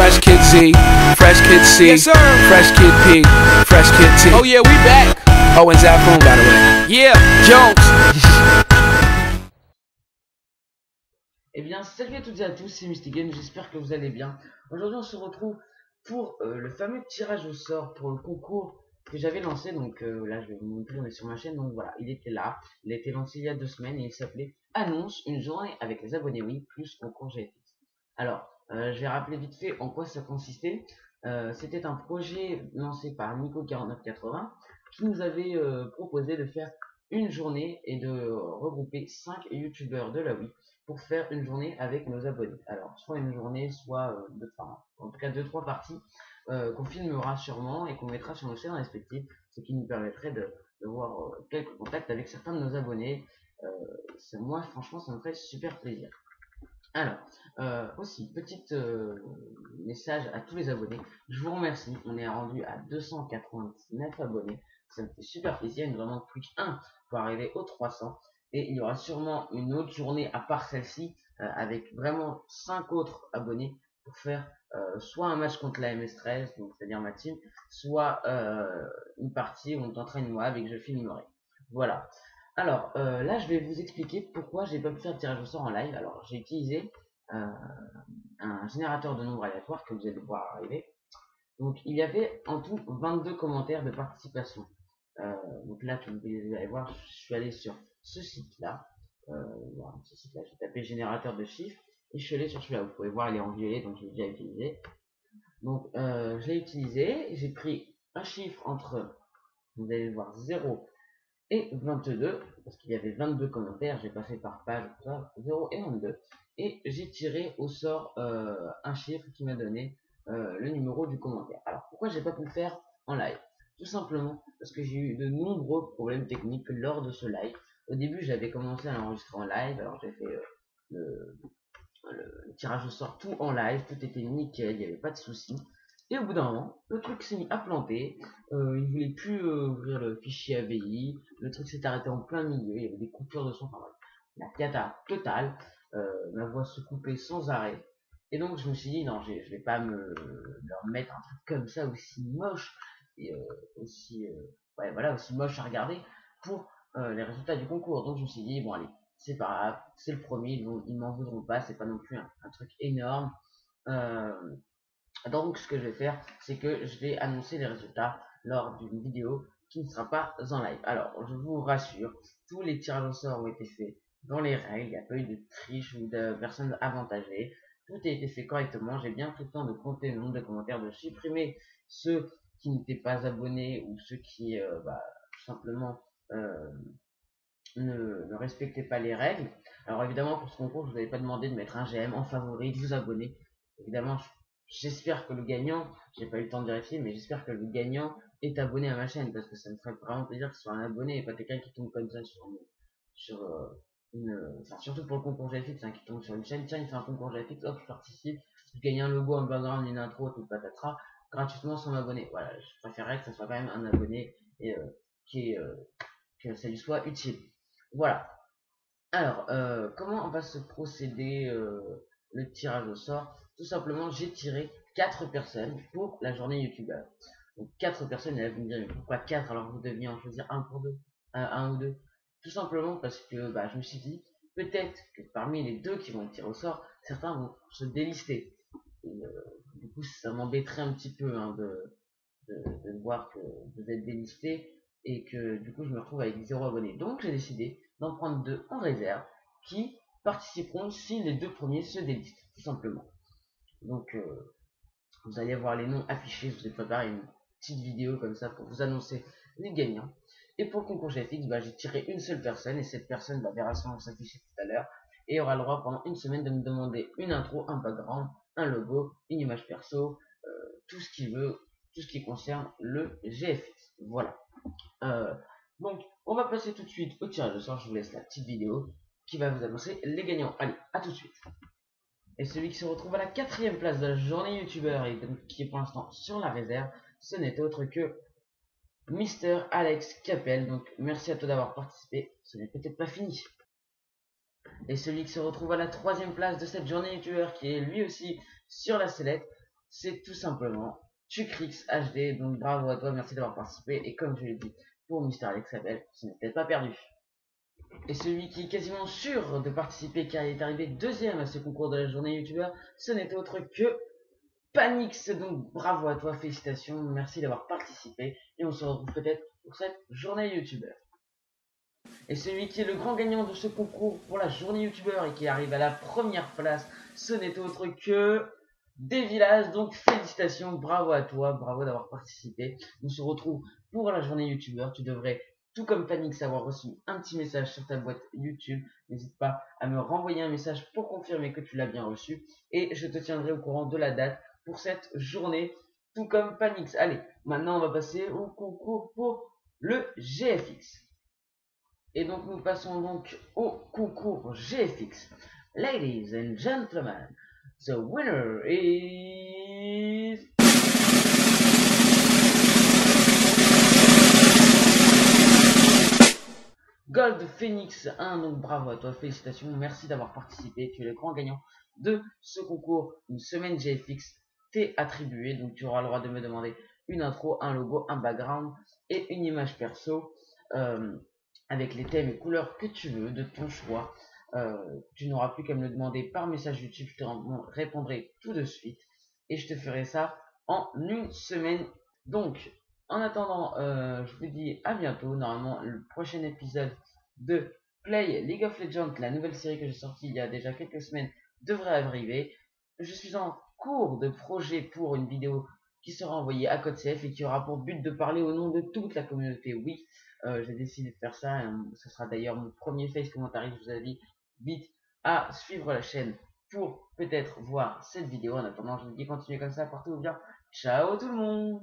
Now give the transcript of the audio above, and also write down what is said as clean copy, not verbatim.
Fresh Kid Z, Fresh Kid C, yes, sir. Fresh Kid P, Fresh Kid T. Oh yeah, we back. Oh, and Zafoon, by the way. Yeah, Jones. Eh bien, salut à toutes et à tous, c'est Mystigame, j'espère que vous allez bien. Aujourd'hui, on se retrouve pour le fameux tirage au sort pour le concours que j'avais lancé. Donc là, je vais vous montrer, on est sur ma chaîne. Donc voilà, il était là. Il a été lancé il y a 2 semaines et il s'appelait Annonce une journée avec les abonnés oui plus concours GFX. Alors, je vais rappeler vite fait en quoi ça consistait. C'était un projet lancé par Nico4980 qui nous avait proposé de faire une journée et de regrouper 5 youtubeurs de la Wii pour faire une journée avec nos abonnés. Alors, soit une journée, soit en tout cas 2-3 parties qu'on filmera sûrement et qu'on mettra sur nos chaînes respectives, ce qui nous permettrait de voir quelques contacts avec certains de nos abonnés. Moi, franchement, ça me ferait super plaisir. Alors, aussi, petit message à tous les abonnés. Je vous remercie. On est rendu à 299 abonnés. Ça me fait super plaisir. Il nous en manque plus qu'un pour arriver aux 300. Et il y aura sûrement une autre journée à part celle-ci, avec vraiment 5 autres abonnés pour faire soit un match contre la MS13, donc c'est-à-dire ma team, soit une partie où on t'entraîne moi avec je filmerai. Voilà. Alors là, je vais vous expliquer pourquoi j'ai pas pu faire le tirage au sort en live. Alors, j'ai utilisé un générateur de nombres aléatoires que vous allez voir arriver. Donc, il y avait en tout 22 commentaires de participation. Donc là, vous allez voir, je suis allé sur ce site-là. J'ai tapé générateur de chiffres et je suis allé sur celui-là. Vous pouvez voir, il est en violet, donc je l'ai déjà utilisé. Donc, je l'ai utilisé. J'ai pris un chiffre entre, vous allez voir, 0 et 22, parce qu'il y avait 22 commentaires, j'ai passé par page, 0 et 22, et j'ai tiré au sort un chiffre qui m'a donné le numéro du commentaire. Alors, pourquoi j'ai pas pu le faire en live? Tout simplement parce que j'ai eu de nombreux problèmes techniques lors de ce live. Au début, j'avais commencé à l'enregistrer en live, alors j'ai fait le tirage au sort tout en live, tout était nickel, il n'y avait pas de soucis. Et au bout d'un moment, le truc s'est mis à planter, il voulait plus ouvrir le fichier AVI, le truc s'est arrêté en plein milieu, il y avait des coupures de son, enfin bref, la cata totale, ma voix se coupait sans arrêt. Et donc je me suis dit non, je vais pas leur mettre un truc comme ça aussi moche et aussi moche à regarder pour les résultats du concours. Donc je me suis dit bon allez, c'est pas grave, c'est le premier, ils m'en voudront pas, c'est pas non plus un truc énorme. Donc ce que je vais faire, c'est que je vais annoncer les résultats lors d'une vidéo qui ne sera pas en live. Alors je vous rassure, tous les tirages au sort ont été faits dans les règles, il n'y a pas eu de triche ou de personnes avantagées, tout a été fait correctement. J'ai bien pris le temps de compter le nombre de commentaires, de supprimer ceux qui n'étaient pas abonnés ou ceux qui tout simplement ne respectaient pas les règles. Alors évidemment pour ce concours, je vous avais pas demandé de mettre un j'aime en favori, de vous abonner. Évidemment, j'espère que le gagnant, j'ai pas eu le temps de vérifier, mais j'espère que le gagnant est abonné à ma chaîne, parce que ça me ferait vraiment plaisir que ce soit un abonné et pas quelqu'un qui tombe comme ça surtout pour le concours GFX, qui tombe sur une chaîne, tiens, il fait un concours GFX, hop, je participe, je gagne un logo, un background, une intro, tout patatras, gratuitement sans m'abonner. Voilà, je préférerais que ce soit quand même un abonné et que ça lui soit utile. Voilà. Alors, comment on va se procéder le tirage au sort? Tout simplement, j'ai tiré 4 personnes pour la journée youtubeur. Donc 4 personnes, et là vous me direz, mais pourquoi 4 alors que vous deviez en choisir un pour deux, un ou deux? Tout simplement parce que je me suis dit, peut-être que parmi les 2 qui vont tirer au sort, certains vont se délister. Et, du coup, ça m'embêterait un petit peu de voir que vous êtes délisté et que du coup je me retrouve avec 0 abonnés. Donc j'ai décidé d'en prendre 2 en réserve qui participeront si les 2 premiers se délistent, tout simplement. Donc vous allez voir les noms affichés, je vous ai préparé une petite vidéo comme ça pour vous annoncer les gagnants. Et pour le concours GFX, j'ai tiré une seule personne et cette personne verra son nom s'afficher tout à l'heure et aura le droit pendant une semaine de me demander une intro, un background, un logo, une image perso, tout ce qu'il veut, tout ce qui concerne le GFX. Voilà. Donc, on va passer tout de suite au tirage au sort. Je vous laisse la petite vidéo qui va vous annoncer les gagnants. Allez, à tout de suite. Et celui qui se retrouve à la 4e place de la journée youtubeur et donc qui est pour l'instant sur la réserve, ce n'est autre que Mister Alex Capel. Donc, merci à toi d'avoir participé. Ce n'est peut-être pas fini. Et celui qui se retrouve à la 3e place de cette journée youtubeur qui est lui aussi sur la sellette, c'est tout simplement Tucrix HD. Donc bravo à toi, merci d'avoir participé. Et comme je l'ai dit pour Mister Alex Abel, ce n'est peut-être pas perdu. Et celui qui est quasiment sûr de participer car il est arrivé deuxième à ce concours de la journée youtubeur, ce n'est autre que Panix. Donc bravo à toi, félicitations, merci d'avoir participé et on se retrouve peut-être pour cette journée youtubeur. Et celui qui est le grand gagnant de ce concours pour la journée youtubeur et qui arrive à la première place, ce n'est autre que Devilas. Donc félicitations, bravo à toi, bravo d'avoir participé. On se retrouve pour la journée youtubeur. Tu devrais, tout comme Panix, avoir reçu un petit message sur ta boîte YouTube. N'hésite pas à me renvoyer un message pour confirmer que tu l'as bien reçu et je te tiendrai au courant de la date pour cette journée, tout comme Panix. Allez, maintenant on va passer au concours pour le GFX. Et donc nous passons donc au concours GFX. Ladies and gentlemen, the winner is Gold Phoenix 1. Donc bravo à toi, félicitations, merci d'avoir participé. Tu es le grand gagnant de ce concours. Une semaine GFX t'est attribuée, donc tu auras le droit de me demander une intro, un logo, un background et une image perso. Avec les thèmes et couleurs que tu veux, de ton choix. Tu n'auras plus qu'à me le demander par message YouTube, je te répondrai tout de suite et je te ferai ça en une semaine. Donc, en attendant, je vous dis à bientôt. Normalement, le prochain épisode de Play League of Legends, la nouvelle série que j'ai sortie il y a déjà quelques semaines, devrait arriver. Je suis en cours de projet pour une vidéo qui sera envoyée à CodeCF et qui aura pour but de parler au nom de toute la communauté. Oui, j'ai décidé de faire ça, ce sera d'ailleurs mon premier face commentaire. Je vous invite vite à suivre la chaîne pour peut-être voir cette vidéo. En attendant, je vous dis continuez comme ça, portez-vous bien. Ciao tout le monde.